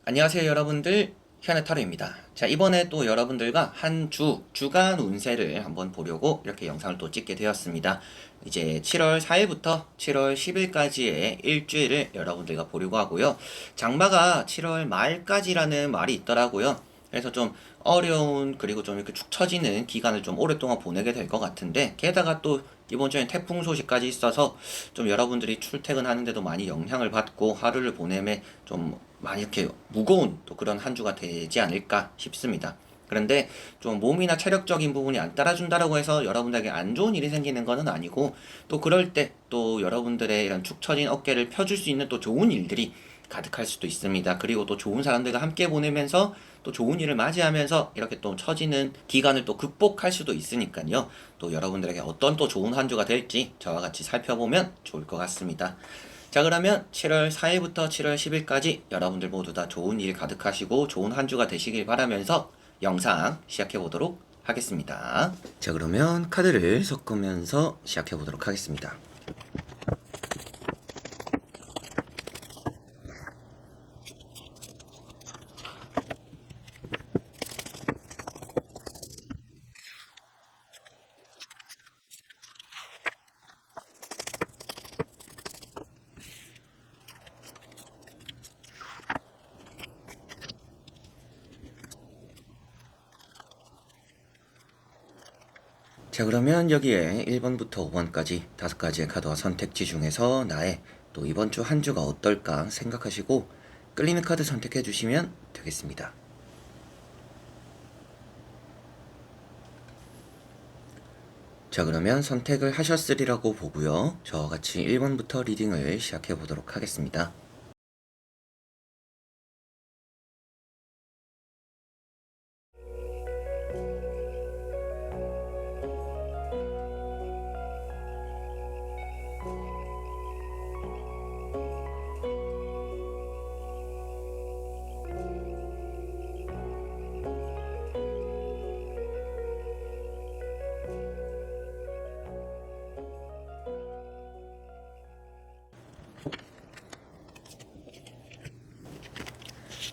안녕하세요 여러분들, 현해타로입니다. 자, 이번에 또 여러분들과 주간 운세를 한번 보려고 이렇게 영상을 또 찍게 되었습니다. 이제 7월 4일부터 7월 10일까지의 일주일을 여러분들과 보려고 하고요. 장마가 7월 말까지라는 말이 있더라고요. 그래서 좀 어려운, 그리고 좀 이렇게 축 처지는 기간을 좀 오랫동안 보내게 될 것 같은데, 게다가 또 이번 주엔 태풍 소식까지 있어서 좀 여러분들이 출퇴근하는데도 많이 영향을 받고 하루를 보내매 좀 많이 이렇게 무거운 또 그런 한 주가 되지 않을까 싶습니다. 그런데 좀 몸이나 체력적인 부분이 안 따라준다라고 해서 여러분들에게 안 좋은 일이 생기는 것은 아니고, 또 그럴 때 또 여러분들의 이런 축 처진 어깨를 펴줄 수 있는 또 좋은 일들이 가득할 수도 있습니다. 그리고 또 좋은 사람들과 함께 보내면서 또 좋은 일을 맞이하면서 이렇게 또 처지는 기간을 또 극복할 수도 있으니까요. 또 여러분들에게 어떤 또 좋은 한 주가 될지 저와 같이 살펴보면 좋을 것 같습니다. 자, 그러면 7월 4일부터 7월 10일까지 여러분들 모두 다 좋은 일 가득하시고 좋은 한 주가 되시길 바라면서 영상 시작해 보도록 하겠습니다. 자, 그러면 카드를 섞으면서 시작해 보도록 하겠습니다. 자, 그러면 여기에 1번부터 5번까지 5가지의 카드와 선택지 중에서 나의 또 이번 주 한 주가 어떨까 생각하시고 끌리는 카드 선택해 주시면 되겠습니다. 자, 그러면 선택을 하셨으리라고 보고요. 저와 같이 1번부터 리딩을 시작해 보도록 하겠습니다.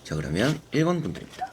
자, 그러면 1번 분들입니다.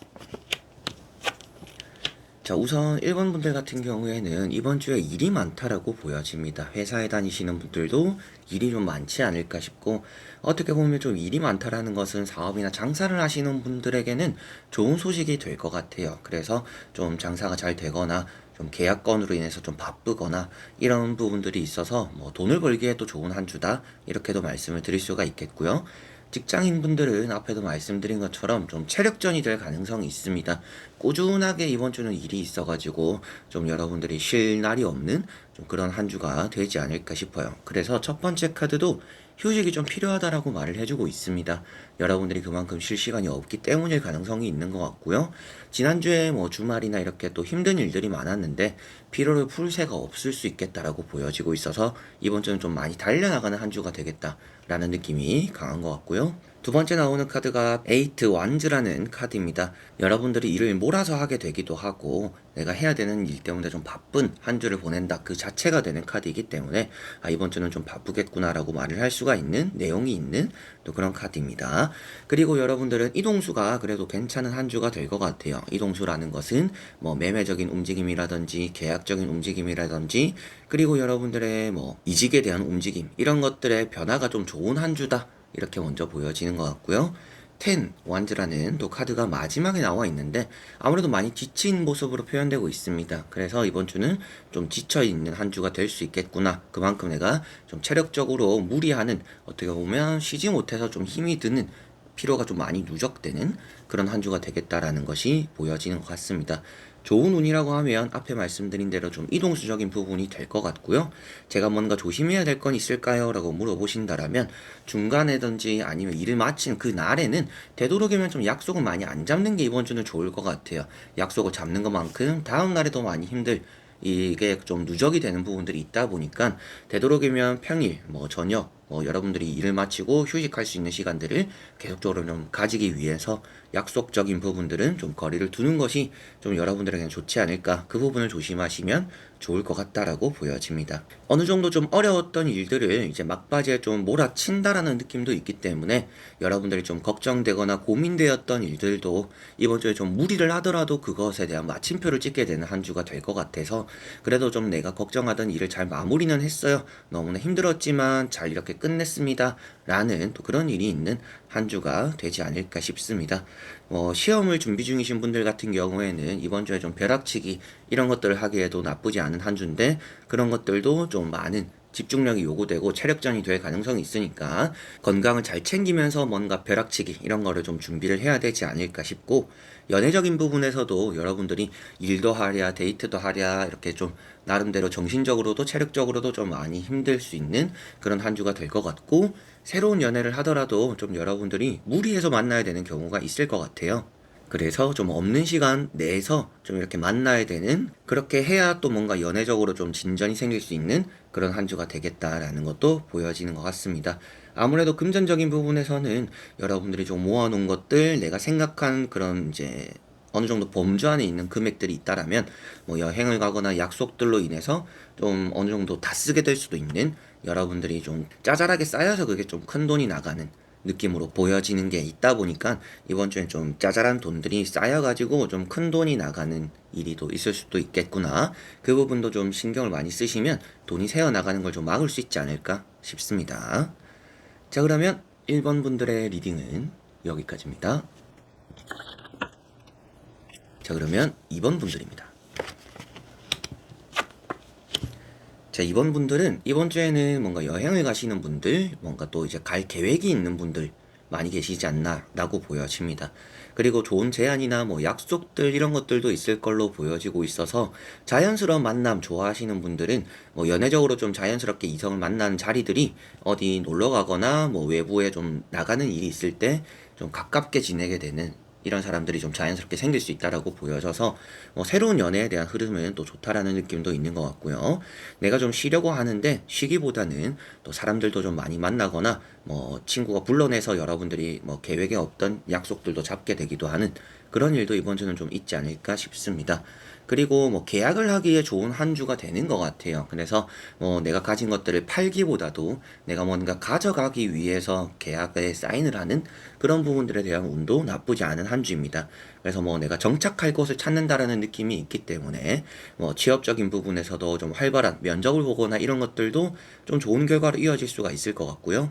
자, 우선 1번 분들 같은 경우에는 이번 주에 일이 많다라고 보여집니다. 회사에 다니시는 분들도 일이 좀 많지 않을까 싶고, 어떻게 보면 좀 일이 많다라는 것은 사업이나 장사를 하시는 분들에게는 좋은 소식이 될 것 같아요. 그래서 좀 장사가 잘 되거나 좀 계약 건으로 인해서 좀 바쁘거나 이런 부분들이 있어서 뭐 돈을 벌기에도 좋은 한 주다, 이렇게도 말씀을 드릴 수가 있겠고요. 직장인분들은 앞에도 말씀드린 것처럼 좀 체력전이 될 가능성이 있습니다. 꾸준하게 이번 주는 일이 있어가지고 좀 여러분들이 쉴 날이 없는 좀 그런 한 주가 되지 않을까 싶어요. 그래서 첫 번째 카드도 휴식이 좀 필요하다라고 말을 해주고 있습니다. 여러분들이 그만큼 쉴 시간이 없기 때문일 가능성이 있는 것 같고요. 지난주에 뭐 주말이나 이렇게 또 힘든 일들이 많았는데 피로를 풀 새가 없을 수 있겠다라고 보여지고 있어서 이번 주는 좀 많이 달려나가는 한 주가 되겠다라는 느낌이 강한 것 같고요. 두 번째 나오는 카드가 에이트 완즈라는 카드입니다. 여러분들이 일을 몰아서 하게 되기도 하고 내가 해야 되는 일 때문에 좀 바쁜 한 주를 보낸다, 그 자체가 되는 카드이기 때문에 이번 주는 좀 바쁘겠구나라고 말을 할 수가 있는 내용이 있는 또 그런 카드입니다. 그리고 여러분들은 이동수가 그래도 괜찮은 한 주가 될 것 같아요. 이동수라는 것은 뭐 매매적인 움직임이라든지 계약적인 움직임이라든지, 그리고 여러분들의 뭐 이직에 대한 움직임, 이런 것들의 변화가 좀 좋은 한 주다, 이렇게 먼저 보여지는 것 같고요. 텐 완즈라는 또 카드가 마지막에 나와 있는데 아무래도 많이 지친 모습으로 표현되고 있습니다. 그래서 이번 주는 좀 지쳐있는 한 주가 될 수 있겠구나, 그만큼 내가 좀 체력적으로 무리하는, 어떻게 보면 쉬지 못해서 좀 힘이 드는, 피로가 좀 많이 누적되는 그런 한 주가 되겠다라는 것이 보여지는 것 같습니다. 좋은 운이라고 하면 앞에 말씀드린 대로 좀 이동수적인 부분이 될 것 같고요. 제가 뭔가 조심해야 될 건 있을까요? 라고 물어보신다라면 중간에든지 아니면 일을 마친 그 날에는 되도록이면 좀 약속은 많이 안 잡는 게 이번 주는 좋을 것 같아요. 약속을 잡는 것만큼 다음 날에 더 많이 이게 좀 누적이 되는 부분들이 있다 보니까 되도록이면 평일, 뭐 저녁, 뭐 여러분들이 일을 마치고 휴식할 수 있는 시간들을 계속적으로 좀 가지기 위해서 약속적인 부분들은 좀 거리를 두는 것이 좀 여러분들에게는 좋지 않을까, 그 부분을 조심하시면 좋을 것 같다라고 보여집니다. 어느 정도 좀 어려웠던 일들을 이제 막바지에 좀 몰아친다라는 느낌도 있기 때문에 여러분들이 좀 걱정되거나 고민되었던 일들도 이번 주에 좀 무리를 하더라도 그것에 대한 마침표를 찍게 되는 한 주가 될 것 같아서, 그래도 좀 내가 걱정하던 일을 잘 마무리는 했어요, 너무나 힘들었지만 잘 이렇게 끝냈습니다 라는 또 그런 일이 있는 한 주가 되지 않을까 싶습니다. 시험을 준비 중이신 분들 같은 경우에는 이번 주에 좀 벼락치기 이런 것들을 하기에도 나쁘지 않은 한 주인데, 그런 것들도 좀 많은 집중력이 요구되고 체력전이 될 가능성이 있으니까 건강을 잘 챙기면서 뭔가 벼락치기 이런 거를 좀 준비를 해야 되지 않을까 싶고, 연애적인 부분에서도 여러분들이 일도 하랴 데이트도 하랴 이렇게 좀 나름대로 정신적으로도 체력적으로도 좀 많이 힘들 수 있는 그런 한 주가 될 것 같고, 새로운 연애를 하더라도 좀 여러분들이 무리해서 만나야 되는 경우가 있을 것 같아요. 그래서 좀 없는 시간 내에서 좀 이렇게 만나야 되는, 그렇게 해야 또 뭔가 연애적으로 좀 진전이 생길 수 있는 그런 한 주가 되겠다라는 것도 보여지는 것 같습니다. 아무래도 금전적인 부분에서는 여러분들이 좀 모아놓은 것들, 내가 생각한 그런 이제 어느 정도 범주 안에 있는 금액들이 있다라면 뭐 여행을 가거나 약속들로 인해서 좀 어느 정도 다 쓰게 될 수도 있는, 여러분들이 좀 짜잘하게 쌓여서 그게 좀 큰 돈이 나가는 느낌으로 보여지는 게 있다 보니까 이번 주엔 좀 짜잘한 돈들이 쌓여가지고 좀 큰 돈이 나가는 일이 또 있을 수도 있겠구나. 그 부분도 좀 신경을 많이 쓰시면 돈이 새어 나가는 걸 좀 막을 수 있지 않을까 싶습니다. 자, 그러면 1번 분들의 리딩은 여기까지입니다. 자, 그러면 2번 분들입니다. 자, 이번 분들은 이번 주에는 뭔가 여행을 가시는 분들, 뭔가 또 이제 갈 계획이 있는 분들 많이 계시지 않나 라고 보여집니다. 그리고 좋은 제안이나 뭐 약속들 이런 것들도 있을 걸로 보여지고 있어서, 자연스러운 만남 좋아하시는 분들은 뭐 연애적으로 좀 자연스럽게 이성을 만나는 자리들이 어디 놀러 가거나 뭐 외부에 좀 나가는 일이 있을 때 좀 가깝게 지내게 되는 이런 사람들이 좀 자연스럽게 생길 수 있다라고 보여져서 새로운 연애에 대한 흐름은 또 좋다라는 느낌도 있는 것 같고요. 내가 좀 쉬려고 하는데 쉬기보다는 또 사람들도 좀 많이 만나거나 뭐 친구가 불러내서 여러분들이 뭐 계획에 없던 약속들도 잡게 되기도 하는 그런 일도 이번 주는 좀 있지 않을까 싶습니다. 그리고 뭐 계약을 하기에 좋은 한 주가 되는 것 같아요. 그래서 뭐 내가 가진 것들을 팔기보다도 내가 뭔가 가져가기 위해서 계약에 사인을 하는 그런 부분들에 대한 운도 나쁘지 않은 한 주입니다. 그래서 뭐 내가 정착할 곳을 찾는다라는 느낌이 있기 때문에 뭐 취업적인 부분에서도 좀 활발한 면접을 보거나 이런 것들도 좀 좋은 결과로 이어질 수가 있을 것 같고요.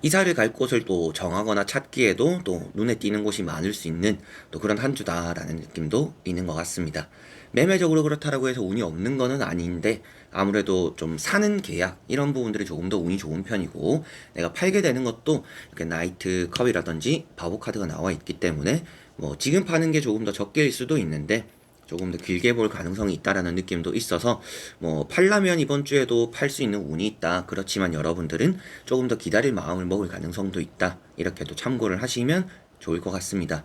이사를 갈 곳을 또 정하거나 찾기에도 또 눈에 띄는 곳이 많을 수 있는 또 그런 한 주다라는 느낌도 있는 것 같습니다. 매매적으로 그렇다라고 해서 운이 없는 거는 아닌데, 아무래도 좀 사는 계약 이런 부분들이 조금 더 운이 좋은 편이고, 내가 팔게 되는 것도 이렇게 나이트 컵이라든지 바보 카드가 나와 있기 때문에 뭐 지금 파는 게 조금 더 적게일 수도 있는데 조금 더 길게 볼 가능성이 있다라는 느낌도 있어서, 뭐 팔라면 이번 주에도 팔 수 있는 운이 있다. 그렇지만 여러분들은 조금 더 기다릴 마음을 먹을 가능성도 있다. 이렇게도 참고를 하시면 좋을 것 같습니다.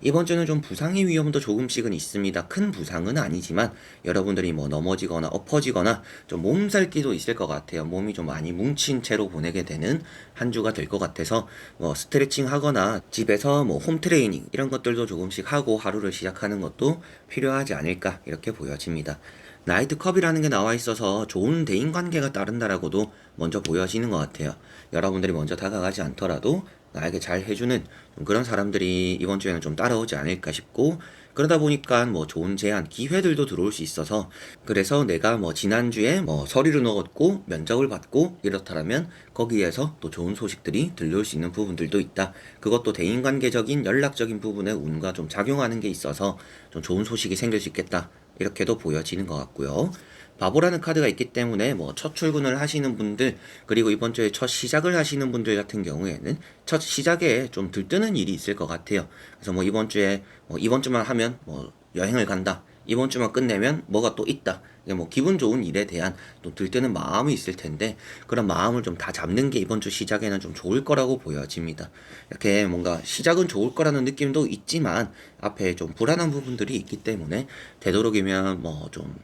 이번 주는 좀 부상의 위험도 조금씩은 있습니다. 큰 부상은 아니지만 여러분들이 뭐 넘어지거나 엎어지거나 좀 몸살기도 있을 것 같아요. 몸이 좀 많이 뭉친 채로 보내게 되는 한 주가 될 것 같아서 뭐 스트레칭 하거나 집에서 뭐 홈트레이닝 이런 것들도 조금씩 하고 하루를 시작하는 것도 필요하지 않을까 이렇게 보여집니다. 나이트컵이라는 게 나와 있어서 좋은 대인관계가 따른다라고도 먼저 보여지는 것 같아요. 여러분들이 먼저 다가가지 않더라도 나에게 잘 해주는 그런 사람들이 이번 주에는 좀 따라오지 않을까 싶고, 그러다 보니까 뭐 좋은 제안, 기회들도 들어올 수 있어서, 그래서 내가 뭐 지난주에 뭐 서류를 넣었고 면접을 받고 이렇다면 거기에서 또 좋은 소식들이 들려올 수 있는 부분들도 있다. 그것도 대인관계적인 연락적인 부분에 운과 좀 작용하는 게 있어서 좀 좋은 소식이 생길 수 있겠다. 이렇게도 보여지는 것 같고요. 바보라는 카드가 있기 때문에 뭐 첫 출근을 하시는 분들, 그리고 이번 주에 첫 시작을 하시는 분들 같은 경우에는 첫 시작에 좀 들뜨는 일이 있을 것 같아요. 그래서 뭐 이번 주에 뭐 이번 주만 하면 뭐 여행을 간다, 이번 주만 끝내면 뭐가 또 있다, 이게 뭐 기분 좋은 일에 대한 또 들뜨는 마음이 있을 텐데, 그런 마음을 좀 다 잡는 게 이번 주 시작에는 좀 좋을 거라고 보여집니다. 이렇게 뭔가 시작은 좋을 거라는 느낌도 있지만 앞에 좀 불안한 부분들이 있기 때문에 되도록이면 뭐좀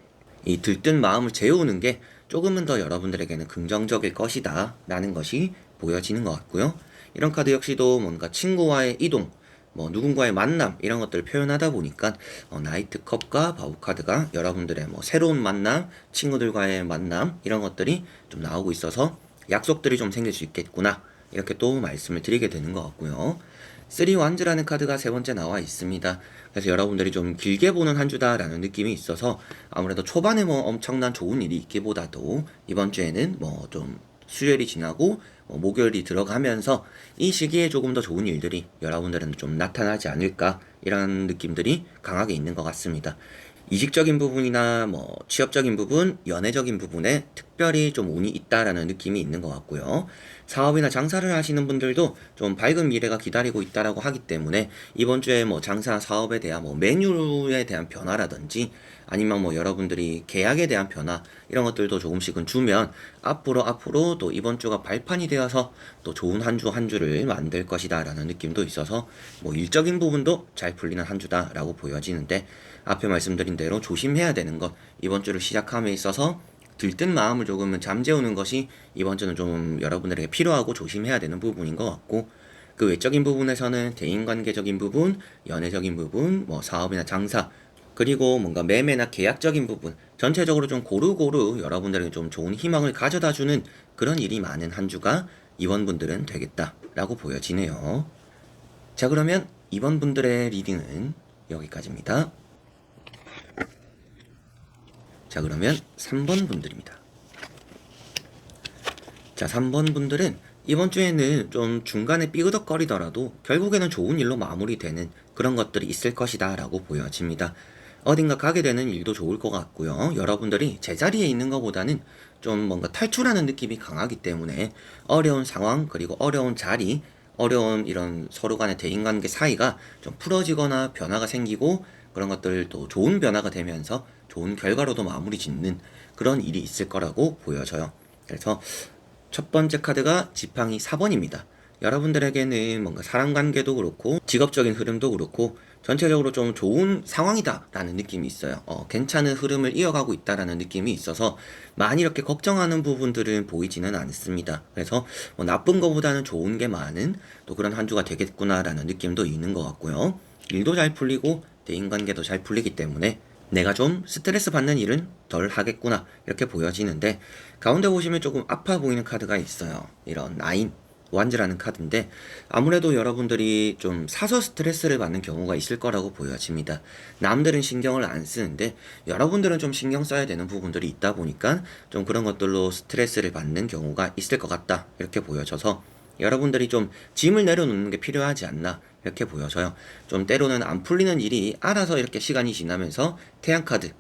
이 들뜬 마음을 재우는 게 조금은 더 여러분들에게는 긍정적일 것이다 라는 것이 보여지는 것 같고요. 이런 카드 역시도 뭔가 친구와의 이동, 뭐 누군가의 만남 이런 것들을 표현하다 보니까 나이트 컵과 바보 카드가 여러분들의 뭐 새로운 만남, 친구들과의 만남 이런 것들이 좀 나오고 있어서 약속들이 좀 생길 수 있겠구나 이렇게 또 말씀을 드리게 되는 것 같고요. 3 완즈라는 카드가 세 번째 나와 있습니다. 그래서 여러분들이 좀 길게 보는 한 주다라는 느낌이 있어서 아무래도 초반에 뭐 엄청난 좋은 일이 있기보다도 이번 주에는 뭐 좀 수요일이 지나고 목요일이 들어가면서 이 시기에 조금 더 좋은 일들이 여러분들은 좀 나타나지 않을까 이런 느낌들이 강하게 있는 것 같습니다. 이직적인 부분이나 뭐 취업적인 부분, 연애적인 부분에 특별히 좀 운이 있다라는 느낌이 있는 것 같고요. 사업이나 장사를 하시는 분들도 좀 밝은 미래가 기다리고 있다라고 하기 때문에 이번 주에 뭐 장사 사업에 대한 뭐 메뉴에 대한 변화라든지 아니면 뭐 여러분들이 계약에 대한 변화 이런 것들도 조금씩은 주면 앞으로 또 이번 주가 발판이 되어서 또 좋은 한 주 한 주를 만들 것이다라는 느낌도 있어서 뭐 일적인 부분도 잘 풀리는 한 주다라고 보여지는데 앞에 말씀드린 대로 조심해야 되는 것 이번 주를 시작함에 있어서 들뜬 마음을 조금은 잠재우는 것이 이번 주는 좀 여러분들에게 필요하고 조심해야 되는 부분인 것 같고 그 외적인 부분에서는 대인관계적인 부분, 연애적인 부분, 뭐 사업이나 장사 그리고 뭔가 매매나 계약적인 부분 전체적으로 좀 고루고루 여러분들에게 좀 좋은 희망을 가져다주는 그런 일이 많은 한 주가 이번 분들은 되겠다라고 보여지네요. 자 그러면 이번 분들의 리딩은 여기까지입니다. 자 그러면 3번 분들입니다. 자 3번 분들은 이번 주에는 좀 중간에 삐그덕거리더라도 결국에는 좋은 일로 마무리되는 그런 것들이 있을 것이다 라고 보여집니다. 어딘가 가게 되는 일도 좋을 것 같고요. 여러분들이 제자리에 있는 것보다는 좀 뭔가 탈출하는 느낌이 강하기 때문에 어려운 상황 그리고 어려운 자리 어려운 이런 서로 간의 대인관계 사이가 좀 풀어지거나 변화가 생기고 그런 것들도 좋은 변화가 되면서 좋은 결과로도 마무리 짓는 그런 일이 있을 거라고 보여져요. 그래서 첫 번째 카드가 지팡이 4번입니다. 여러분들에게는 뭔가 사람 관계도 그렇고 직업적인 흐름도 그렇고 전체적으로 좀 좋은 상황이다 라는 느낌이 있어요. 괜찮은 흐름을 이어가고 있다라는 느낌이 있어서 많이 이렇게 걱정하는 부분들은 보이지는 않습니다. 그래서 뭐 나쁜 것보다는 좋은 게 많은 또 그런 한 주가 되겠구나 라는 느낌도 있는 것 같고요. 일도 잘 풀리고 대인관계도 잘 풀리기 때문에 내가 좀 스트레스 받는 일은 덜 하겠구나 이렇게 보여지는데 가운데 보시면 조금 아파 보이는 카드가 있어요. 이런 9 완즈라는 카드인데 아무래도 여러분들이 좀 사서 스트레스를 받는 경우가 있을 거라고 보여집니다. 남들은 신경을 안 쓰는데 여러분들은 좀 신경 써야 되는 부분들이 있다 보니까 좀 그런 것들로 스트레스를 받는 경우가 있을 것 같다 이렇게 보여져서 여러분들이 좀 짐을 내려놓는 게 필요하지 않나 이렇게 보여서요. 좀 때로는 안 풀리는 일이 알아서 이렇게 시간이 지나면서 태양카드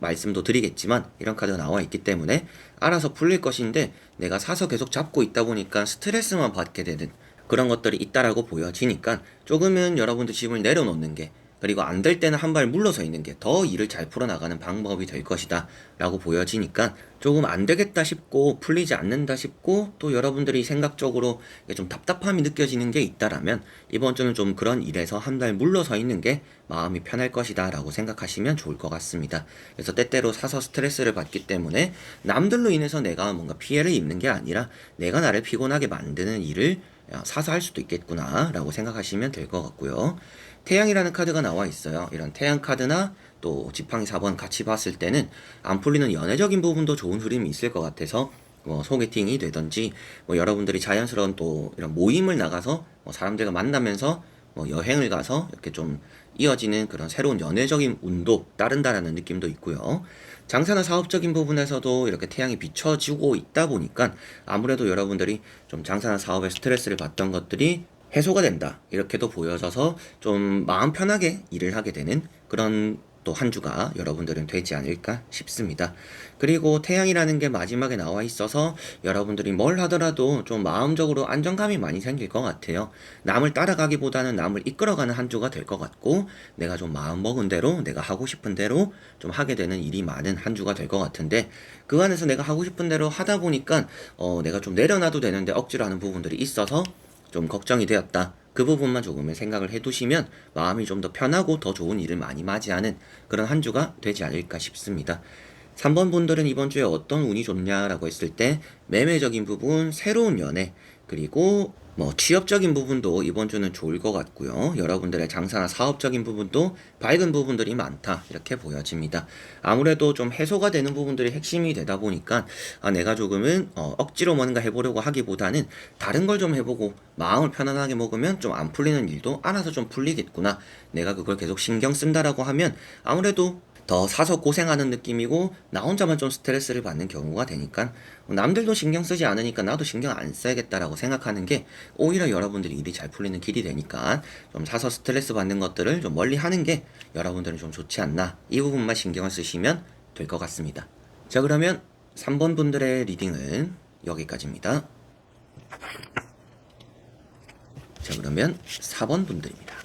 말씀도 드리겠지만 이런 카드가 나와 있기 때문에 알아서 풀릴 것인데 내가 사서 계속 잡고 있다 보니까 스트레스만 받게 되는 그런 것들이 있다라고 보여지니까 조금은 여러분들 짐을 내려놓는 게 그리고 안 될 때는 한 발 물러서 있는 게 더 일을 잘 풀어나가는 방법이 될 것이다 라고 보여지니까 조금 안 되겠다 싶고 풀리지 않는다 싶고 또 여러분들이 생각적으로 좀 답답함이 느껴지는 게 있다라면 이번 주는 좀 그런 일에서 한 발 물러서 있는 게 마음이 편할 것이다 라고 생각하시면 좋을 것 같습니다. 그래서 때때로 사서 스트레스를 받기 때문에 남들로 인해서 내가 뭔가 피해를 입는 게 아니라 내가 나를 피곤하게 만드는 일을 사서 할 수도 있겠구나 라고 생각하시면 될 것 같고요. 태양이라는 카드가 나와 있어요. 이런 태양 카드나 또 지팡이 4번 같이 봤을 때는 안 풀리는 연애적인 부분도 좋은 흐름이 있을 것 같아서 뭐 소개팅이 되든지 뭐 여러분들이 자연스러운 또 이런 모임을 나가서 뭐 사람들과 만나면서 뭐 여행을 가서 이렇게 좀 이어지는 그런 새로운 연애적인 운도 따른다라는 느낌도 있고요. 장사나 사업적인 부분에서도 이렇게 태양이 비춰지고 있다 보니까 아무래도 여러분들이 좀 장사나 사업에 스트레스를 받던 것들이 해소가 된다 이렇게도 보여져서 좀 마음 편하게 일을 하게 되는 그런 또 한 주가 여러분들은 되지 않을까 싶습니다. 그리고 태양이라는 게 마지막에 나와 있어서 여러분들이 뭘 하더라도 좀 마음적으로 안정감이 많이 생길 것 같아요. 남을 따라가기보다는 남을 이끌어가는 한 주가 될 것 같고 내가 좀 마음 먹은 대로 내가 하고 싶은 대로 좀 하게 되는 일이 많은 한 주가 될 것 같은데 그 안에서 내가 하고 싶은 대로 하다 보니까 내가 좀 내려놔도 되는데 억지로 하는 부분들이 있어서 좀 걱정이 되었다. 그 부분만 조금은 생각을 해두시면 마음이 좀 더 편하고 더 좋은 일을 많이 맞이하는 그런 한 주가 되지 않을까 싶습니다. 3번 분들은 이번 주에 어떤 운이 좋냐라고 했을 때 매매적인 부분, 새로운 연애, 그리고 뭐 취업적인 부분도 이번 주는 좋을 것 같고요. 여러분들의 장사나 사업적인 부분도 밝은 부분들이 많다 이렇게 보여집니다. 아무래도 좀 해소가 되는 부분들이 핵심이 되다 보니까 내가 조금은 억지로 뭔가 해보려고 하기보다는 다른 걸 좀 해보고 마음을 편안하게 먹으면 좀 안 풀리는 일도 알아서 좀 풀리겠구나. 내가 그걸 계속 신경 쓴다라고 하면 아무래도 더 사서 고생하는 느낌이고 나 혼자만 좀 스트레스를 받는 경우가 되니까 남들도 신경 쓰지 않으니까 나도 신경 안 써야겠다라고 생각하는 게 오히려 여러분들이 일이 잘 풀리는 길이 되니까 좀 사서 스트레스 받는 것들을 좀 멀리 하는 게 여러분들은 좀 좋지 않나, 이 부분만 신경을 쓰시면 될 것 같습니다. 자, 그러면 3번 분들의 리딩은 여기까지입니다. 자, 그러면 4번 분들입니다.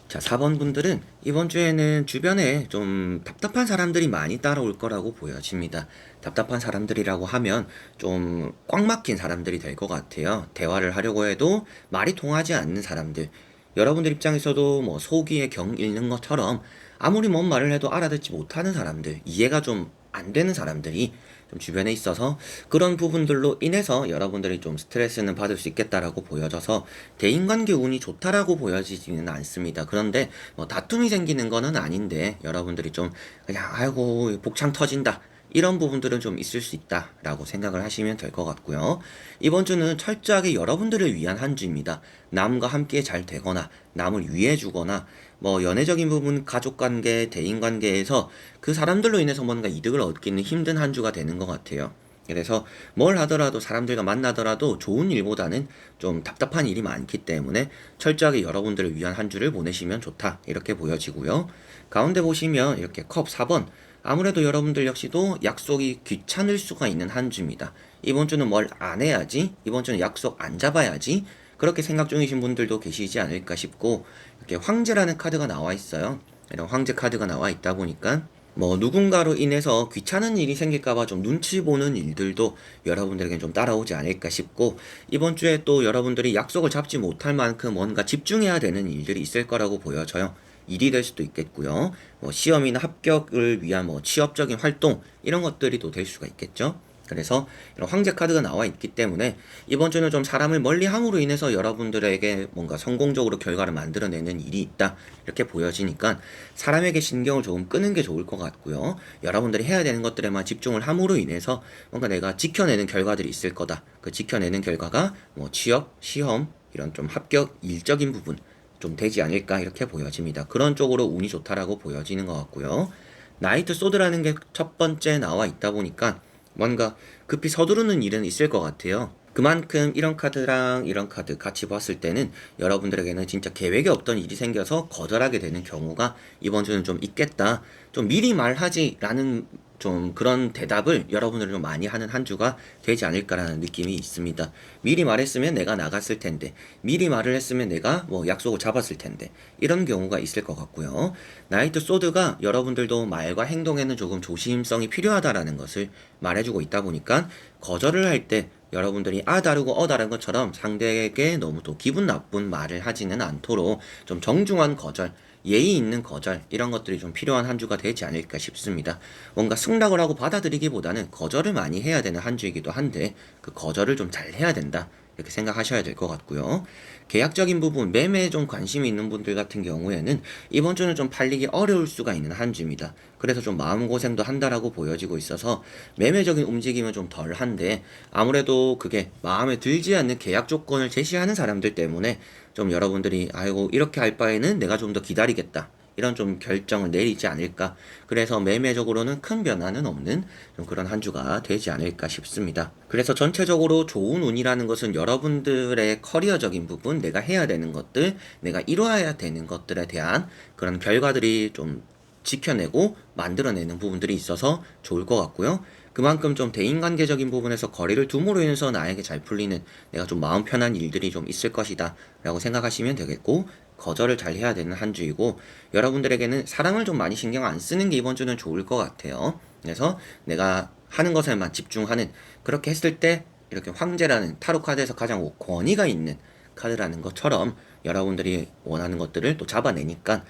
자, 4번 분들은 이번 주에는 주변에 좀 답답한 사람들이 많이 따라올 거라고 보여집니다. 답답한 사람들이라고 하면 좀 꽉 막힌 사람들이 될 것 같아요. 대화를 하려고 해도 말이 통하지 않는 사람들. 여러분들 입장에서도 뭐 소기에 경 잃는 것처럼 아무리 뭔 말을 해도 알아듣지 못하는 사람들, 이해가 좀 안 되는 사람들이 좀 주변에 있어서 그런 부분들로 인해서 여러분들이 좀 스트레스는 받을 수 있겠다라고 보여져서 대인관계 운이 좋다라고 보여지지는 않습니다. 그런데 뭐 다툼이 생기는 거는 아닌데 여러분들이 좀 그냥 아이고 복창 터진다, 이런 부분들은 좀 있을 수 있다라고 생각을 하시면 될 것 같고요. 이번 주는 철저하게 여러분들을 위한 한 주입니다. 남과 함께 잘 되거나 남을 위해주거나 뭐 연애적인 부분, 가족관계, 대인관계에서 그 사람들로 인해서 뭔가 이득을 얻기는 힘든 한 주가 되는 것 같아요. 그래서 뭘 하더라도 사람들과 만나더라도 좋은 일보다는 좀 답답한 일이 많기 때문에 철저하게 여러분들을 위한 한 주를 보내시면 좋다 이렇게 보여지고요. 가운데 보시면 이렇게 컵 4번, 아무래도 여러분들 역시도 약속이 귀찮을 수가 있는 한 주입니다. 이번 주는 뭘 안 해야지, 이번 주는 약속 안 잡아야지, 그렇게 생각 중이신 분들도 계시지 않을까 싶고, 이렇게 황제라는 카드가 나와 있어요. 이런 황제 카드가 나와 있다 보니까 뭐 누군가로 인해서 귀찮은 일이 생길까봐 좀 눈치 보는 일들도 여러분들에겐 좀 따라오지 않을까 싶고, 이번 주에 또 여러분들이 약속을 잡지 못할 만큼 뭔가 집중해야 되는 일들이 있을 거라고 보여져요. 일이 될 수도 있겠고요. 뭐 시험이나 합격을 위한 뭐 취업적인 활동, 이런 것들이 또 될 수가 있겠죠. 그래서 이런 황제 카드가 나와 있기 때문에 이번 주는 좀 사람을 멀리함으로 인해서 여러분들에게 뭔가 성공적으로 결과를 만들어내는 일이 있다 이렇게 보여지니까 사람에게 신경을 조금 끄는 게 좋을 것 같고요. 여러분들이 해야 되는 것들에만 집중을 함으로 인해서 뭔가 내가 지켜내는 결과들이 있을 거다. 그 지켜내는 결과가 뭐 취업, 시험, 이런 좀 합격, 일적인 부분 좀 되지 않을까 이렇게 보여집니다. 그런 쪽으로 운이 좋다라고 보여지는 것 같고요. 나이트 소드라는 게 첫 번째 나와 있다 보니까 뭔가 급히 서두르는 일은 있을 것 같아요. 그만큼 이런 카드랑 이런 카드 같이 봤을 때는 여러분들에게는 진짜 계획에 없던 일이 생겨서 거절하게 되는 경우가 이번 주는 좀 있겠다. 좀 미리 말하지라는 좀 그런 대답을 여러분들은 좀 많이 하는 한 주가 되지 않을까라는 느낌이 있습니다. 미리 말했으면 내가 나갔을 텐데, 미리 말을 했으면 내가 뭐 약속을 잡았을 텐데, 이런 경우가 있을 것 같고요. 나이트 소드가 여러분들도 말과 행동에는 조금 조심성이 필요하다라는 것을 말해주고 있다 보니까 거절을 할 때 여러분들이 다르고 다른 것처럼 상대에게 너무 또 기분 나쁜 말을 하지는 않도록 좀 정중한 거절, 예의 있는 거절, 이런 것들이 좀 필요한 한 주가 되지 않을까 싶습니다. 뭔가 승낙을 하고 받아들이기보다는 거절을 많이 해야 되는 한 주이기도 한데 그 거절을 좀 잘 해야 된다 이렇게 생각하셔야 될 것 같고요. 계약적인 부분, 매매에 좀 관심이 있는 분들 같은 경우에는 이번 주는 좀 팔리기 어려울 수가 있는 한 주입니다. 그래서 좀 마음고생도 한다라고 보여지고 있어서 매매적인 움직임은 좀 덜한데, 아무래도 그게 마음에 들지 않는 계약 조건을 제시하는 사람들 때문에 좀 여러분들이 아이고 이렇게 할 바에는 내가 좀 더 기다리겠다, 이런 좀 결정을 내리지 않을까. 그래서 매매적으로는 큰 변화는 없는 좀 그런 한 주가 되지 않을까 싶습니다. 그래서 전체적으로 좋은 운이라는 것은 여러분들의 커리어적인 부분, 내가 해야 되는 것들, 내가 이루어야 되는 것들에 대한 그런 결과들이 좀 지켜내고 만들어내는 부분들이 있어서 좋을 것 같고요. 그만큼 좀 대인관계적인 부분에서 거리를 둠으로 인해서 나에게 잘 풀리는, 내가 좀 마음 편한 일들이 좀 있을 것이다 라고 생각하시면 되겠고, 거절을 잘 해야 되는 한 주이고, 여러분들에게는 사랑을 좀 많이 신경 안 쓰는 게 이번 주는 좋을 것 같아요. 그래서 내가 하는 것에만 집중하는, 그렇게 했을 때 이렇게 황제라는 타로 카드에서 가장 권위가 있는 카드라는 것처럼 여러분들이 원하는 것들을 또 잡아내니까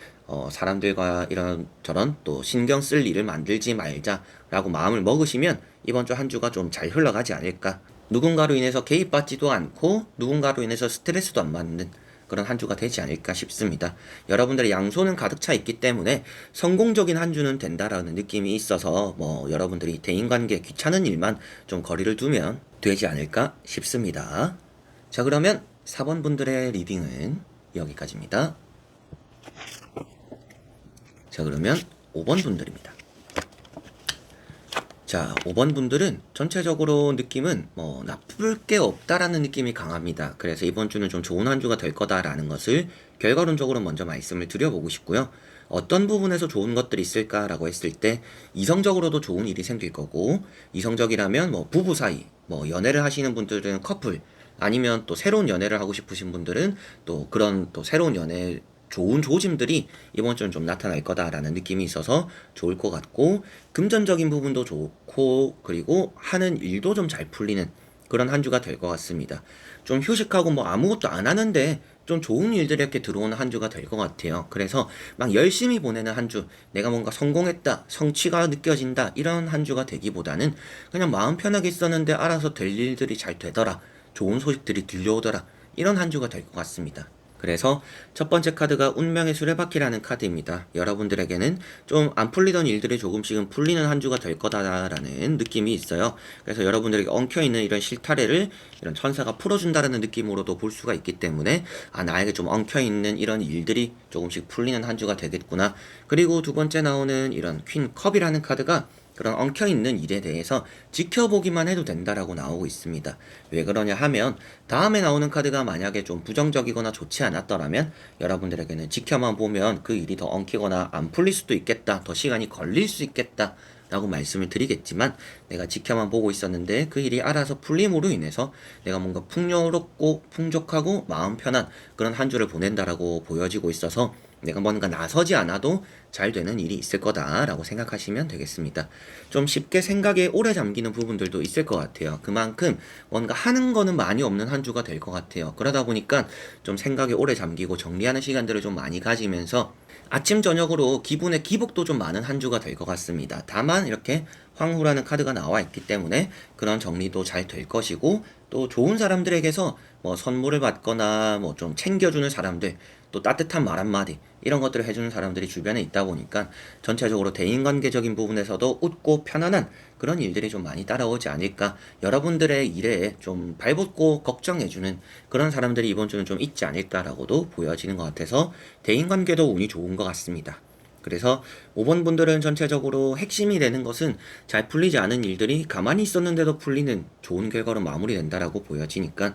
사람들과 이런 저런 또 신경 쓸 일을 만들지 말자라고 마음을 먹으시면 이번 주 한 주가 좀 잘 흘러가지 않을까 누군가로 인해서 개입받지도 않고 누군가로 인해서 스트레스도 안 받는 그런 한 주가 되지 않을까 싶습니다. 여러분들의 양손은 가득 차 있기 때문에 성공적인 한 주는 된다라는 느낌이 있어서 여러분들이 대인관계 귀찮은 일만 좀 거리를 두면 되지 않을까 싶습니다. 자, 그러면 4번 분들의 리딩은 여기까지입니다. 자, 그러면 5번 분들입니다. 자, 5번 분들은 전체적으로 느낌은 나쁠 게 없다라는 느낌이 강합니다. 그래서 이번 주는 좀 좋은 한 주가 될 거다라는 것을 결과론적으로 먼저 말씀을 드려보고 싶고요. 어떤 부분에서 좋은 것들이 있을까라고 했을 때 이성적으로도 좋은 일이 생길 거고, 이성적이라면 부부 사이, 연애를 하시는 분들은 커플, 아니면 또 새로운 연애를 하고 싶으신 분들은 또 그런 또 새로운 연애 좋은 조짐들이 이번 주는 좀 나타날 거다라는 느낌이 있어서 좋을 것 같고, 금전적인 부분도 좋고, 그리고 하는 일도 좀 잘 풀리는 그런 한 주가 될 것 같습니다. 좀 휴식하고 아무것도 안 하는데 좀 좋은 일들이 이렇게 들어오는 한 주가 될 것 같아요. 그래서 막 열심히 보내는 한 주, 내가 뭔가 성공했다, 성취가 느껴진다, 이런 한 주가 되기보다는 그냥 마음 편하게 있었는데 알아서 될 일들이 잘 되더라, 좋은 소식들이 들려오더라, 이런 한 주가 될 것 같습니다. 그래서 첫 번째 카드가 운명의 수레바퀴라는 카드입니다. 여러분들에게는 좀 안 풀리던 일들이 조금씩은 풀리는 한 주가 될 거다라는 느낌이 있어요. 그래서 여러분들에게 엉켜있는 이런 실타래를 이런 천사가 풀어준다라는 느낌으로도 볼 수가 있기 때문에, 나에게 좀 엉켜있는 이런 일들이 조금씩 풀리는 한 주가 되겠구나. 그리고 두 번째 나오는 이런 퀸 컵이라는 카드가 그런 엉켜있는 일에 대해서 지켜보기만 해도 된다라고 나오고 있습니다. 왜 그러냐 하면 다음에 나오는 카드가 만약에 좀 부정적이거나 좋지 않았더라면 여러분들에게는 지켜만 보면 그 일이 더 엉키거나 안 풀릴 수도 있겠다, 더 시간이 걸릴 수 있겠다 라고 말씀을 드리겠지만, 내가 지켜만 보고 있었는데 그 일이 알아서 풀림으로 인해서 내가 뭔가 풍요롭고 풍족하고 마음 편한 그런 한 주를 보낸다라고 보여지고 있어서 내가 뭔가 나서지 않아도 잘 되는 일이 있을 거다라고 생각하시면 되겠습니다. 좀 쉽게 생각에 오래 잠기는 부분들도 있을 것 같아요. 그만큼 뭔가 하는 거는 많이 없는 한 주가 될 것 같아요. 그러다 보니까 좀 생각에 오래 잠기고 정리하는 시간들을 좀 많이 가지면서 아침 저녁으로 기분의 기복도 좀 많은 한 주가 될 것 같습니다. 다만 이렇게 황후라는 카드가 나와 있기 때문에 그런 정리도 잘 될 것이고, 또 좋은 사람들에게서 선물을 받거나 좀 챙겨주는 사람들, 또 따뜻한 말 한마디, 이런 것들을 해주는 사람들이 주변에 있다 보니까 전체적으로 대인관계적인 부분에서도 웃고 편안한 그런 일들이 좀 많이 따라오지 않을까. 여러분들의 일에 좀 발붙고 걱정해주는 그런 사람들이 이번 주는 좀 있지 않을까라고도 보여지는 것 같아서 대인관계도 운이 좋은 것 같습니다. 그래서 5번 분들은 전체적으로 핵심이 되는 것은 잘 풀리지 않은 일들이 가만히 있었는데도 풀리는 좋은 결과로 마무리된다라고 보여지니까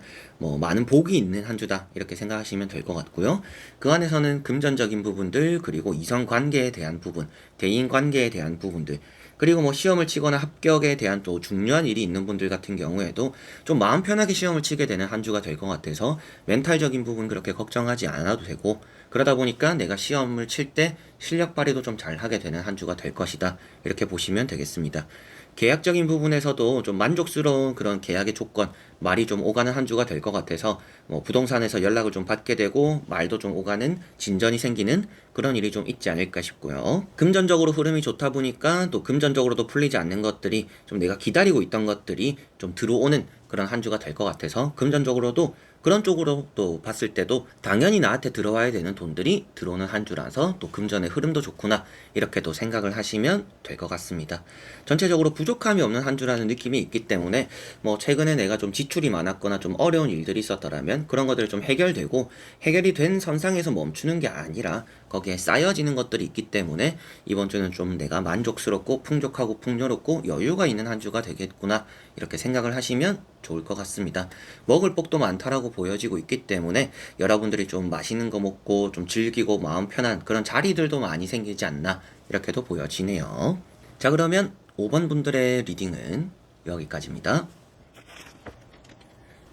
많은 복이 있는 한 주다, 이렇게 생각하시면 될 것 같고요. 그 안에서는 금전적인 부분들, 그리고 이성관계에 대한 부분, 대인관계에 대한 부분들, 그리고 시험을 치거나 합격에 대한 또 중요한 일이 있는 분들 같은 경우에도 좀 마음 편하게 시험을 치게 되는 한 주가 될 것 같아서 멘탈적인 부분 그렇게 걱정하지 않아도 되고, 그러다 보니까 내가 시험을 칠 때 실력 발휘도 좀 잘 하게 되는 한 주가 될 것이다, 이렇게 보시면 되겠습니다. 계약적인 부분에서도 좀 만족스러운 그런 계약의 조건, 말이 좀 오가는 한 주가 될 것 같아서 부동산에서 연락을 좀 받게 되고 말도 좀 오가는, 진전이 생기는 그런 일이 좀 있지 않을까 싶고요. 금전적으로 흐름이 좋다 보니까 또 금전적으로도 풀리지 않는 것들이, 좀 내가 기다리고 있던 것들이 좀 들어오는 그런 한 주가 될 것 같아서 금전적으로도 그런 쪽으로 또 봤을 때도 당연히 나한테 들어와야 되는 돈들이 들어오는 한 주라서 또 금전의 흐름도 좋구나, 이렇게도 생각을 하시면 될 것 같습니다. 전체적으로 부족함이 없는 한 주라는 느낌이 있기 때문에 최근에 내가 좀 지출이 많았거나 좀 어려운 일들이 있었더라면 그런 것들이 좀 해결되고, 해결이 된 선상에서 멈추는 게 아니라 거기에 쌓여지는 것들이 있기 때문에 이번 주는 좀 내가 만족스럽고 풍족하고 풍요롭고 여유가 있는 한 주가 되겠구나, 이렇게 생각을 하시면 좋을 것 같습니다. 먹을 복도 많다라고 보여지고 있기 때문에 여러분들이 좀 맛있는 거 먹고 좀 즐기고 마음 편한 그런 자리들도 많이 생기지 않나, 이렇게도 보여지네요. 자, 그러면 5번 분들의 리딩은 여기까지입니다.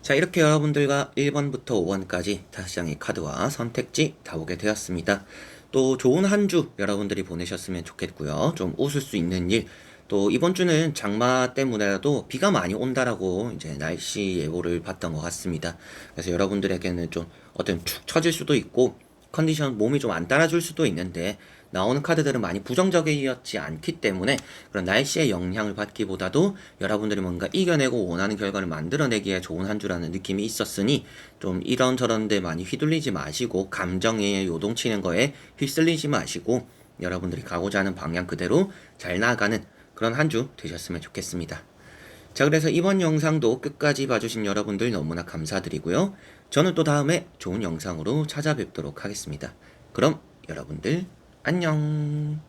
자, 이렇게 여러분들과 1번부터 5번까지 5장의 카드와 선택지 다 보게 되었습니다. 또 좋은 한 주 여러분들이 보내셨으면 좋겠고요. 좀 웃을 수 있는 일, 또 이번 주는 장마 때문에라도 비가 많이 온다라고 이제 날씨 예보를 봤던 것 같습니다. 그래서 여러분들에게는 좀 어떤 축 처질 수도 있고, 컨디션 몸이 좀 안 따라줄 수도 있는데 나오는 카드들은 많이 부정적이었지 않기 때문에 그런 날씨의 영향을 받기보다도 여러분들이 뭔가 이겨내고 원하는 결과를 만들어내기에 좋은 한 주라는 느낌이 있었으니 좀 이런저런 데 많이 휘둘리지 마시고 감정에 요동치는 거에 휩쓸리지 마시고 여러분들이 가고자 하는 방향 그대로 잘 나아가는 그런 한 주 되셨으면 좋겠습니다. 자, 그래서 이번 영상도 끝까지 봐주신 여러분들 너무나 감사드리고요. 저는 또 다음에 좋은 영상으로 찾아뵙도록 하겠습니다. 그럼 여러분들 안녕.